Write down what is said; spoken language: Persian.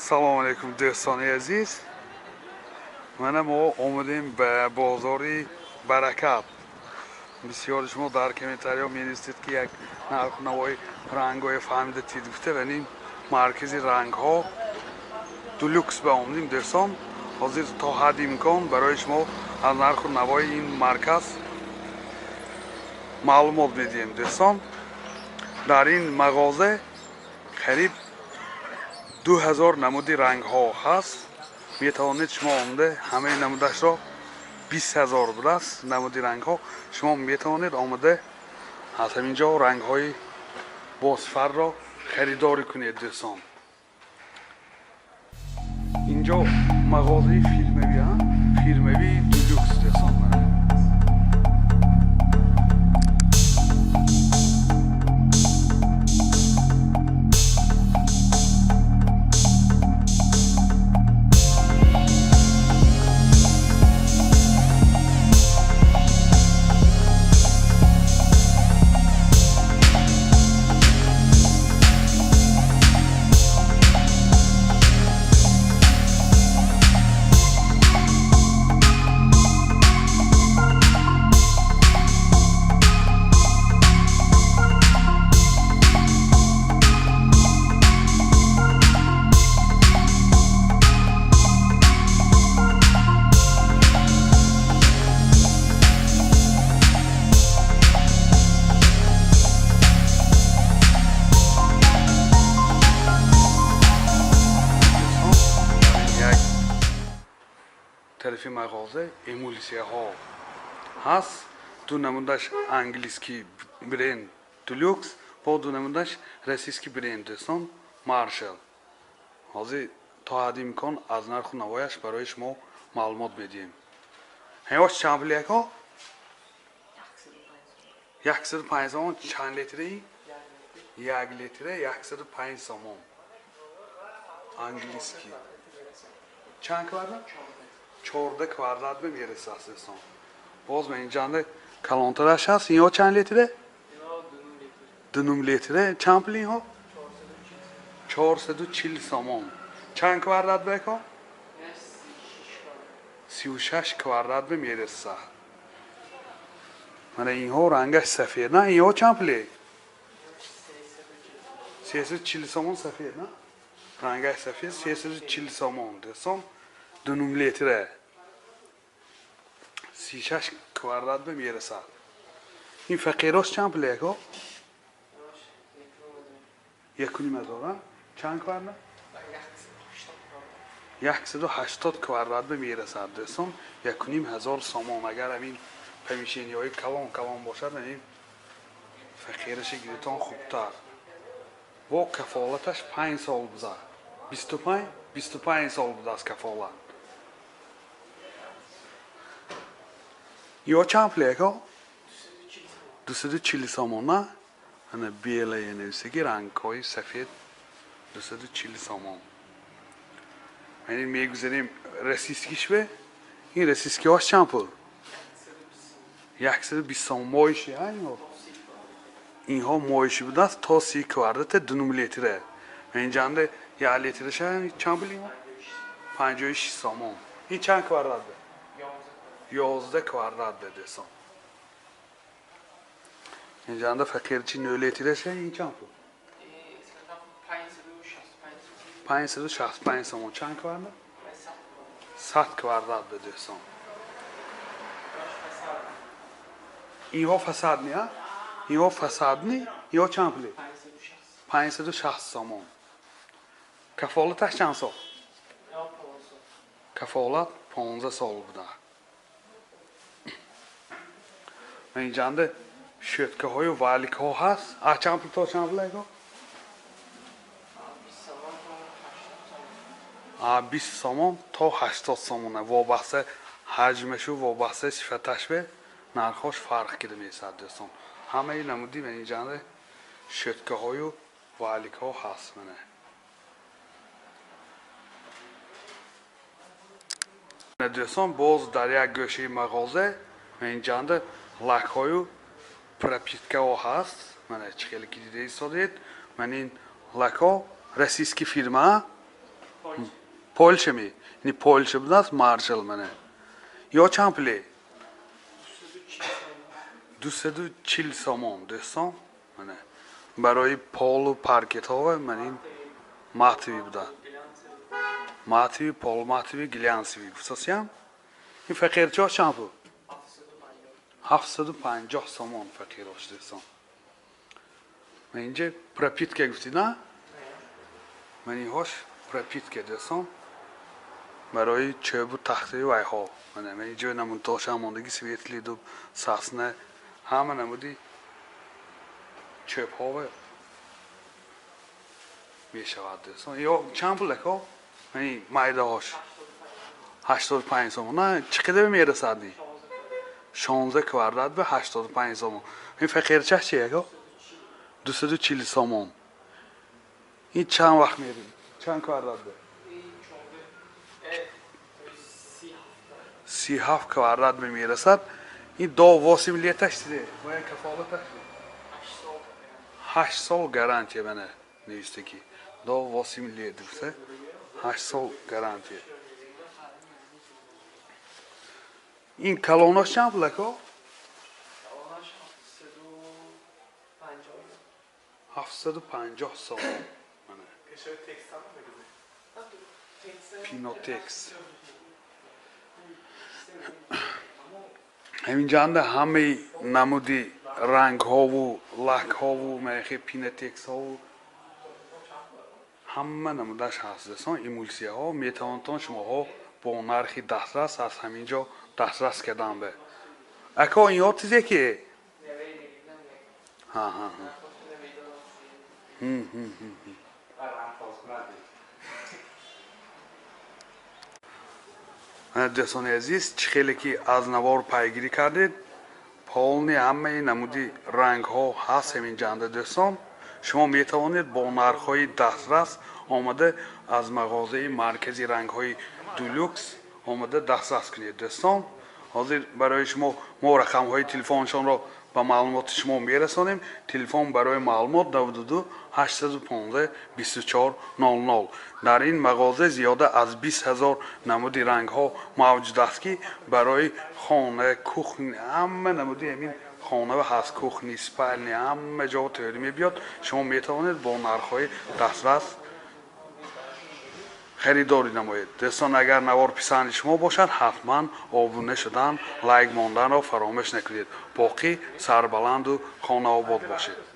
سلام علیکم دوستان عزیز. ما آمدیم به بازاری برکت. بسیار شما در کامنت‌ها می‌نویسید که یک نرخ نوای رنگ‌های فهمیده چی گفته و این مرکز رنگ‌ها دولوکس به آمدیم دوستان. حاضر تا حد امکان برای شما از نرخ نوای این مرکز معلومات میدیم دوستان. در این مغازه قریب 2000 نمودی رنگ ها هست. میتوانید شما آمده همه نمودش را 20000 بود است نمودی رنگ ها. شما میتوانید آمده از همینجا رنگ های بازفر را خریداری کنید دوستان. اینجا مغازه فیلموی هست، فیلموی دولوکس دوستان. طرف مغازه امولسیه ها هست. دو نمودش انگلیسکی برند دولوکس با دو نمودش روسیسکی برند دوستان مارشال. حاضر تا حد امکان از نرخ نوایش برای شما معلومات بدیم. هیوش چند بلیک ها؟ 105 سوم. چند لیتره ای؟ 1 لیتره 105 سوم انگلیسکی. چند کوارداد؟ 14 کوارداد به میرسه دوستان. باز من اینجا کلانترش هست. این ها چند لیتره؟ 2 لیتره. چند پلی ها؟ 440 سوم. چند کوارداد به که؟ 36 کوارداد به میرسه. من این ها رنگش سفید نه. این ها چند پلی؟ 340 سوم سفید نه. رنگش سفید 340 سوم دوستان. 2 لیتره 36 کوارداد به میرسه. این فقیراش چند پلیک ها؟ 1,500. چند کوارداد؟ 180 کوارداد به میرسه دوستان. 1,500 سوم. اگر همین پمیشینی های کلان باشد این فقیرش گیرتان خوبتر. با کفالتش 5 سال بوده. 25 سال بوده از کفالت. یا چند پلیک ها؟ 240 سوم نه. انا بیله نویسگی رنگ های سفید 240 سوم. این میگذاریم رسیسکیش به. این رسیسکی هاش چند پول؟ 120 سوم مایشی ها. این ها مایشی بوده است تا 30 کوارداد 2 لیتره. اینجا انده 1 لیتره شد چند پولی ها؟ 56 سوم. این چند کوارداد به؟ 11 کوارداد به دوستان. اینجا انده فقیر چی 9 لیتره شد این چند پول؟ 565 سوم. چند کوارداد؟ 100 کوارداد به دوستان. این ها فساد نیا؟ این ها فساد نی؟ این ها چند پولی؟ 560 سوم. کفالتش چند سال؟ کفالت 15 سال بوده. اینجا انده شتکه های و والیک ها هست. چند پول تا چند پول ها؟ 20 سوم تا 80 سوم. وابسته حجمش و وابسته صفتش به نرخش فرق کرده میشه دوستان. همه این نمودی من اینجا انده شتکه های و والیک ها هست. من دوستان باز در یک گوشه مغازه من اینجا انده لک های و پرپیتکه ها هست. من خیلی که دیده ایستادید. من این لک ها رسیسکی فیرما پولشه می این پولشه بدست مارشل منه یا چند پلی 240 سومون دوستان منه برای پول و پارکت ها من این ماتوی بودن ماتوی پول ماتوی گلیانسوی گفتیم این فقیر چه چند بود 750 سومون فقیر هاش دوستان من اینجا پرپیت که گفتی نه من این هاش پرپیت که دوستان برای چه بود تخته وای ها من اینجا نمون تاشم موندگی سویتلی دو ساسنه همه نمودی چپ ها میشود دوستان یا چند پول لکه من مایده هاش 85 سومون نه چقدر میرسد 16 کوارداد به 85 سومون این فقیر چه چیه 240 سومون این چند وقت میریم چند کوارداد به 37 کوارداد به میرسد این دو واسیلیتش دیده باید کفالتش 8 سال گارانتی بنه نوشته کی دو واسیلیت دیده 8 سال گارانتی این کلوناش چند بلکه؟ کلوناش 750 سال پینوتکس همین جانده همه نمودی رنگ ها و لک ها و میخی پینوتکس ها و همه نمودش هست دستان ایمولسیه ها میتوانتان شما ها با نرخی دسترس از همینجا دسترس کردن به اکا این ها چیزیه که دوستان عزیز خیلی که از نوار پیگیری کردید پولنی همه نمودی رنگ ها هست همین جانده دوستان شما میتوانید با نرخ های دسترس آمده از مغازه مرکزی رنگ های دولوکس آمده دسترس کنید دوستان حاضر برای شما ما رقم های تلفنشان را با معلومات شما میرسانیم تلفن برای معلومات 92 815 24 00 در این مغازه زیاده از 20,000 نمودی رنگ ها موجود است که برای خانه کوخنی همه نمودی همین خانه و هست کوخنی سپلنی همه جا تئوری میبیاد شما میتوانید با نرخ های دسترس خریداری نمایید دوستان اگر نوار پسند شما باشد حتما آبونه شدن لایک ماندن را فراموش نکنید باقی سربلند و خانه آباد باشید